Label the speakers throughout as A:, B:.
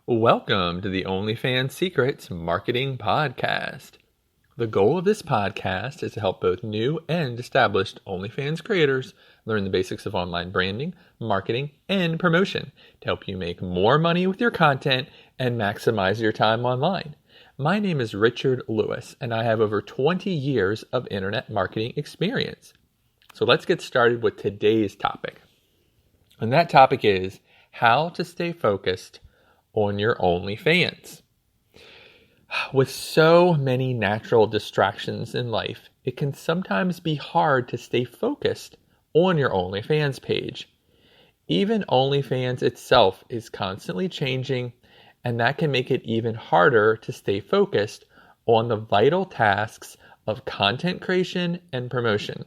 A: Welcome to the OnlyFans Secrets Marketing Podcast. The goal of this podcast is to help both new and established OnlyFans creators learn the basics of online branding, marketing, and promotion to help you make more money with your content and maximize your time online. My name is Richard Lewis, and I have over 20 years of internet marketing experience. So let's get started with today's topic. And that topic is how to stay focused on your OnlyFans. With so many natural distractions in life, it can sometimes be hard to stay focused on your OnlyFans page. Even OnlyFans itself is constantly changing, and that can make it even harder to stay focused on the vital tasks of content creation and promotion.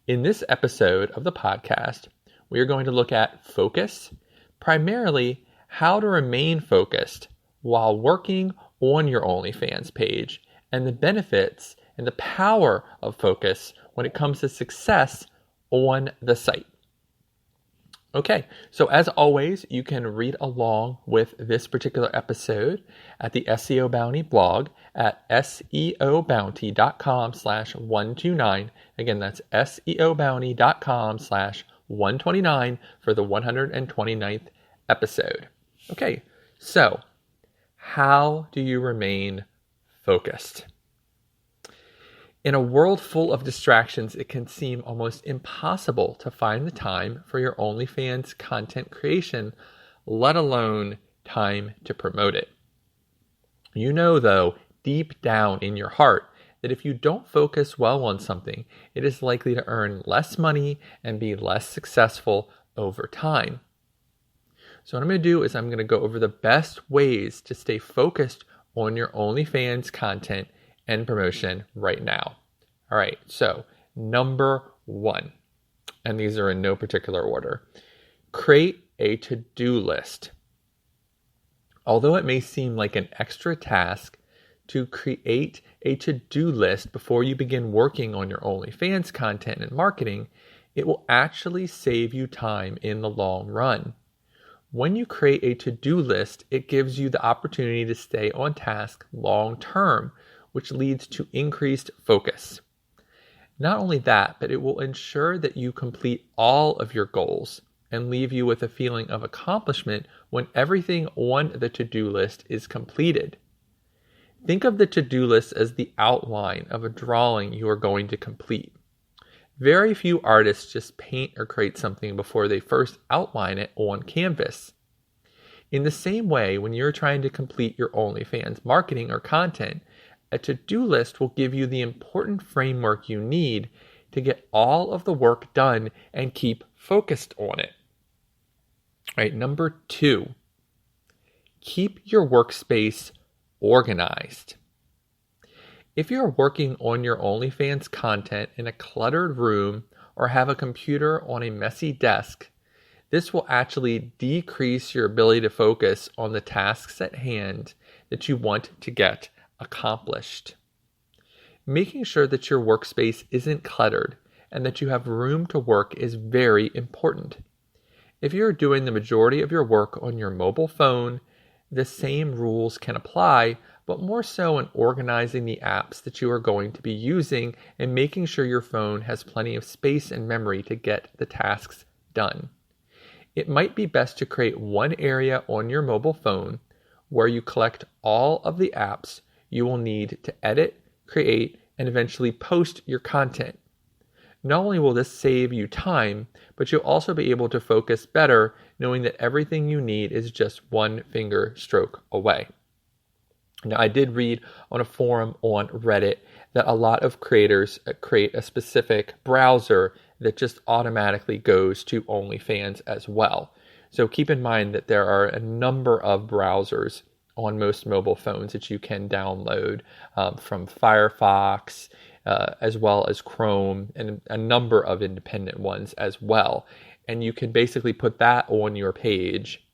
A: In this episode of the podcast, we are going to look at focus, primarily how to remain focused while working on your OnlyFans page, and the benefits and the power of focus when it comes to success on the site. Okay, so as always, you can read along with this particular episode at the SEO Bounty blog at seobounty.com/129. Again, that's seobounty.com/129 for the 129th episode. Okay, so how do you remain focused? In a world full of distractions, it can seem almost impossible to find the time for your OnlyFans content creation, let alone time to promote it. You know, though, deep down in your heart, that if you don't focus well on something, it is likely to earn less money and be less successful over time. So what I'm going to do is I'm going to go over the best ways to stay focused on your OnlyFans content and promotion right now. All right, so number 1, and these are in no particular order, create a to-do list. Although it may seem like an extra task to create a to-do list before you begin working on your OnlyFans content and marketing, it will actually save you time in the long run. When you create a to-do list, it gives you the opportunity to stay on task long term, which leads to increased focus. Not only that, but it will ensure that you complete all of your goals and leave you with a feeling of accomplishment when everything on the to-do list is completed. Think of the to-do list as the outline of a drawing you are going to complete. Very few artists just paint or create something before they first outline it on canvas. In the same way, when you're trying to complete your OnlyFans marketing or content, a to-do list will give you the important framework you need to get all of the work done and keep focused on it. All right, number 2, keep your workspace organized. If you're working on your OnlyFans content in a cluttered room or have a computer on a messy desk, this will actually decrease your ability to focus on the tasks at hand that you want to get accomplished. Making sure that your workspace isn't cluttered and that you have room to work is very important. If you're doing the majority of your work on your mobile phone, the same rules can apply, but more so in organizing the apps that you are going to be using and making sure your phone has plenty of space and memory to get the tasks done. It might be best to create one area on your mobile phone where you collect all of the apps you will need to edit, create, and eventually post your content. Not only will this save you time, but you'll also be able to focus better knowing that everything you need is just one finger stroke away. Now, I did read on a forum on Reddit that a lot of creators create a specific browser that just automatically goes to OnlyFans as well. So keep in mind that there are a number of browsers on most mobile phones that you can download from Firefox, as well as Chrome, and a number of independent ones as well. And you can basically put that on your page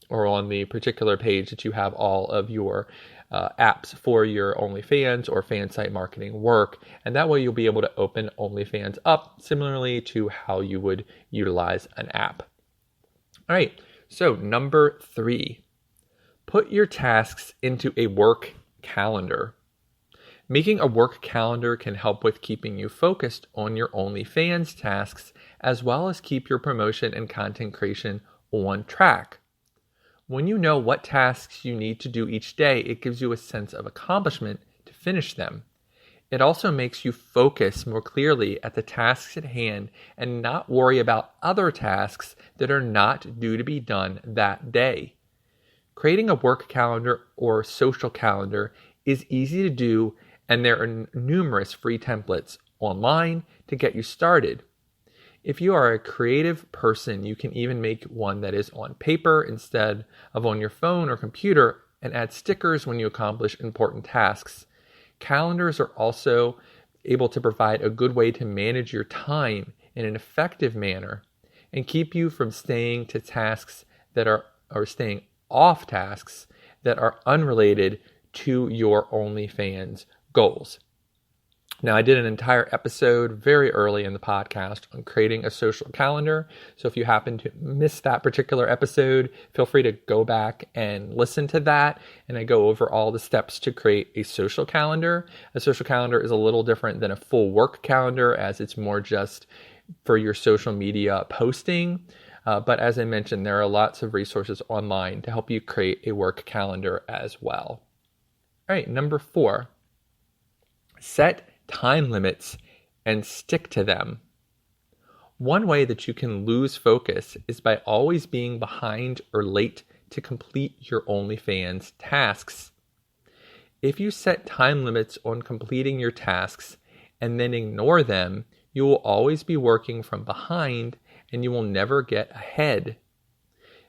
A: or on the particular page that you have all of your apps for your OnlyFans or fan site marketing work. And that way you'll be able to open OnlyFans up similarly to how you would utilize an app. All right, so number 3, Put your tasks into a work calendar. Making a work calendar can help with keeping you focused on your OnlyFans tasks, as well as keep your promotion and content creation on track. When you know what tasks you need to do each day, it gives you a sense of accomplishment to finish them. It also makes you focus more clearly at the tasks at hand and not worry about other tasks that are not due to be done that day. Creating a work calendar or social calendar is easy to do, and there are numerous free templates online to get you started. If you are a creative person, you can even make one that is on paper instead of on your phone or computer and add stickers when you accomplish important tasks. Calendars are also able to provide a good way to manage your time in an effective manner and keep you from staying to tasks that are, or staying off tasks that are unrelated to your OnlyFans goals. Now, I did an entire episode very early in the podcast on creating a social calendar. So if you happen to miss that particular episode, feel free to go back and listen to that. And I go over all the steps to create a social calendar. A social calendar is a little different than a full work calendar, as it's more just for your social media posting. But as I mentioned, there are lots of resources online to help you create a work calendar as well. All right, number 4, set time limits and stick to them. One way that you can lose focus is by always being behind or late to complete your OnlyFans tasks. If you set time limits on completing your tasks and then ignore them, you will always be working from behind and you will never get ahead.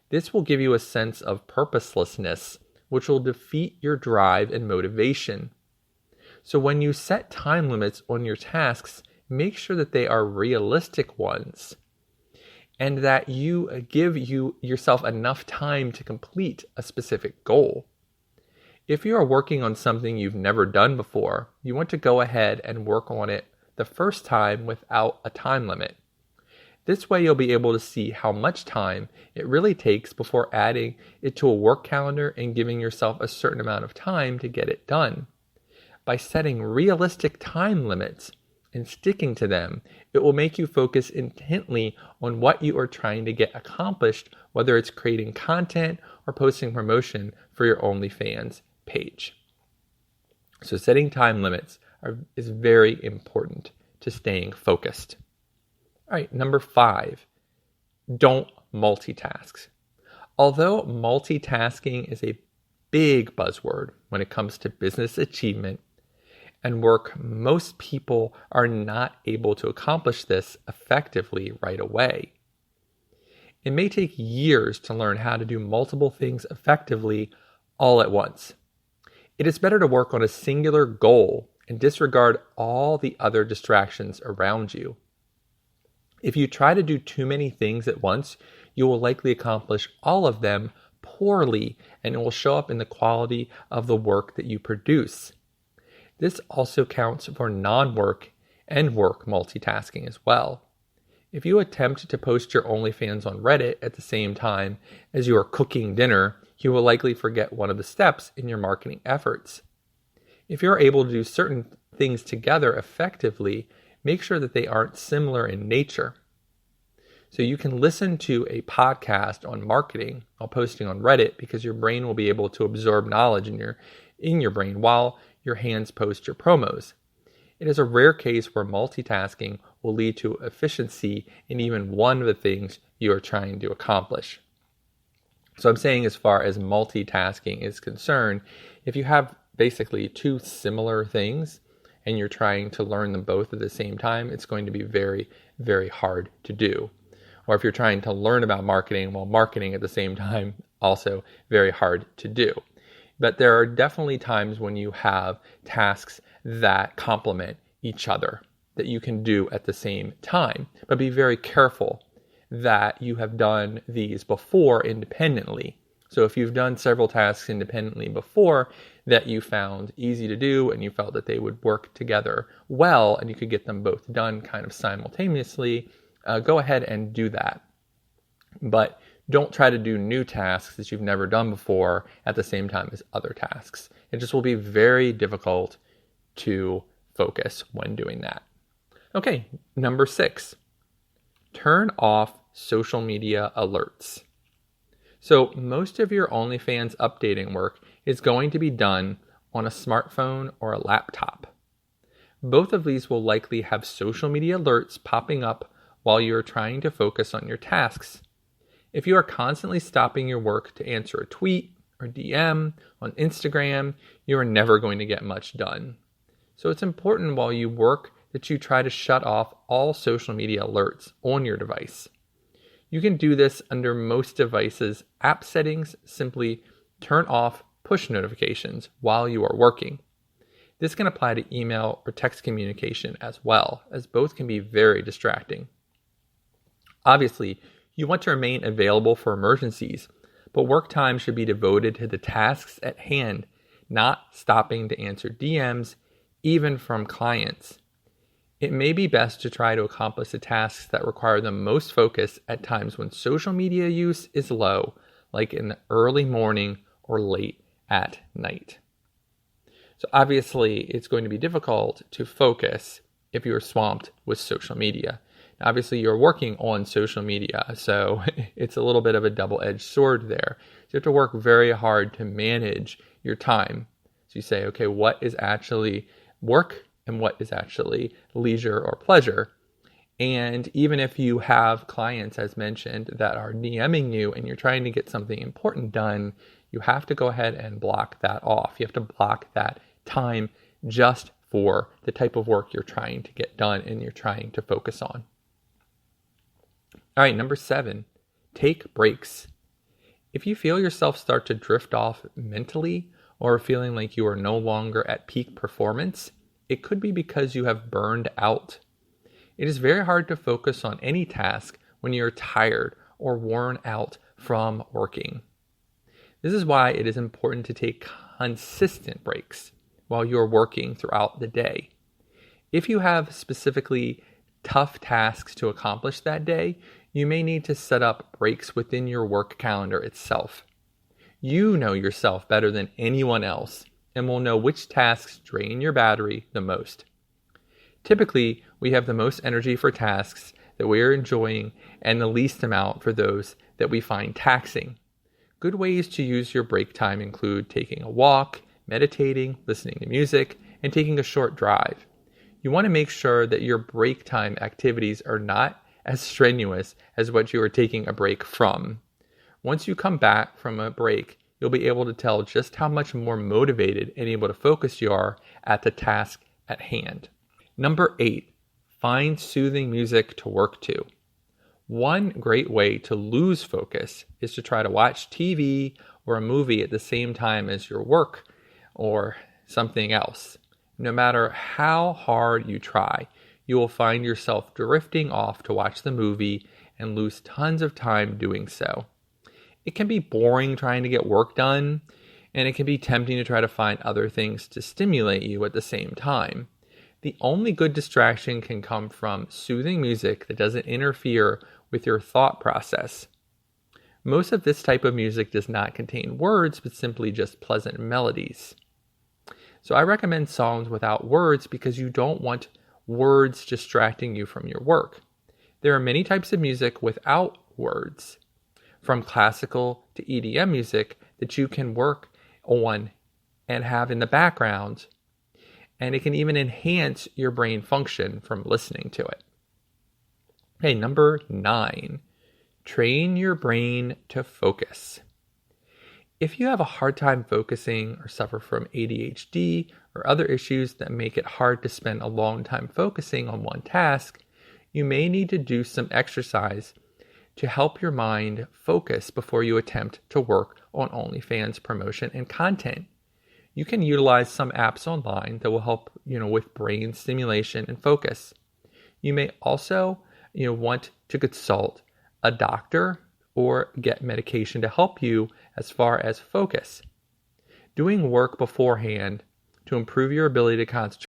A: This will give you a sense of purposelessness, which will defeat your drive and motivation. So when you set time limits on your tasks, make sure that they are realistic ones and that you give yourself enough time to complete a specific goal. If you are working on something you've never done before, you want to go ahead and work on it the first time without a time limit. This way you'll be able to see how much time it really takes before adding it to a work calendar and giving yourself a certain amount of time to get it done. By setting realistic time limits and sticking to them, it will make you focus intently on what you are trying to get accomplished, whether it's creating content or posting promotion for your OnlyFans page. So setting time limits is very important to staying focused. All right, number 5, don't multitask. Although multitasking is a big buzzword when it comes to business achievement and work, most people are not able to accomplish this effectively right away. It may take years to learn how to do multiple things effectively all at once. It is better to work on a singular goal and disregard all the other distractions around you. If you try to do too many things at once, you will likely accomplish all of them poorly, and it will show up in the quality of the work that you produce. This also counts for non-work and work multitasking as well. If you attempt to post your OnlyFans on Reddit at the same time as you are cooking dinner, you will likely forget one of the steps in your marketing efforts. If you're able to do certain things together effectively, make sure that they aren't similar in nature. So you can listen to a podcast on marketing while posting on Reddit, because your brain will be able to absorb knowledge in your brain while your hands post your promos. It is a rare case where multitasking will lead to efficiency in even one of the things you are trying to accomplish. So I'm saying, as far as multitasking is concerned, if you have basically two similar things and you're trying to learn them both at the same time, it's going to be very, very hard to do. Or if you're trying to learn about marketing while marketing at the same time, also very hard to do. But there are definitely times when you have tasks that complement each other that you can do at the same time. But be very careful that you have done these before independently. So if you've done several tasks independently before that you found easy to do and you felt that they would work together well and you could get them both done kind of simultaneously, go ahead and do that. But Don't try to do new tasks that you've never done before at the same time as other tasks. It just will be very difficult to focus when doing that. Okay, number 6, turn off social media alerts. So most of your OnlyFans updating work is going to be done on a smartphone or a laptop. Both of these will likely have social media alerts popping up while you are trying to focus on your tasks. If you are constantly stopping your work to answer a tweet or DM on Instagram, you are never going to get much done. So it's important while you work that you try to shut off all social media alerts on your device. You can do this under most devices' app settings. Simply turn off push notifications while you are working. This can apply to email or text communication as well, as both can be very distracting. Obviously, you want to remain available for emergencies, but work time should be devoted to the tasks at hand, not stopping to answer DMs, even from clients. It may be best to try to accomplish the tasks that require the most focus at times when social media use is low, like in the early morning or late at night. So obviously, it's going to be difficult to focus if you're swamped with social media. Now, obviously, you're working on social media, so it's a little bit of a double-edged sword there. So you have to work very hard to manage your time. So you say, okay, what is actually work and what is actually leisure or pleasure? And even if you have clients, as mentioned, that are DMing you and you're trying to get something important done, you have to go ahead and block that off. You have to block that time just for the type of work you're trying to get done and you're trying to focus on. All right, number 7, take breaks. If you feel yourself start to drift off mentally or feeling like you are no longer at peak performance, it could be because you have burned out. It is very hard to focus on any task when you're tired or worn out from working. This is why it is important to take consistent breaks while you're working throughout the day. If you have specifically tough tasks to accomplish that day, you may need to set up breaks within your work calendar itself. You know yourself better than anyone else and will know which tasks drain your battery the most. Typically, we have the most energy for tasks that we are enjoying and the least amount for those that we find taxing. Good ways to use your break time include taking a walk, meditating, listening to music, and taking a short drive. You want to make sure that your break time activities are not as strenuous as what you are taking a break from. Once you come back from a break, you'll be able to tell just how much more motivated and able to focus you are at the task at hand. Number 8, find soothing music to work to. One great way to lose focus is to try to watch TV or a movie at the same time as your work or something else. No matter how hard you try, you will find yourself drifting off to watch the movie and lose tons of time doing so. It can be boring trying to get work done, and it can be tempting to try to find other things to stimulate you at the same time. The only good distraction can come from soothing music that doesn't interfere with your thought process. Most of this type of music does not contain words, but simply just pleasant melodies. So I recommend songs without words because you don't want words distracting you from your work. There are many types of music without words, from classical to EDM music that you can work on and have in the background, and it can even enhance your brain function from listening to it. Okay, number 9, train your brain to focus. If you have a hard time focusing or suffer from ADHD or other issues that make it hard to spend a long time focusing on one task, you may need to do some exercise to help your mind focus before you attempt to work on OnlyFans promotion and content. You can utilize some apps online that will help, with brain stimulation and focus. You may also, want to consult a doctor or get medication to help you as far as focus. Doing work beforehand to improve your ability to concentrate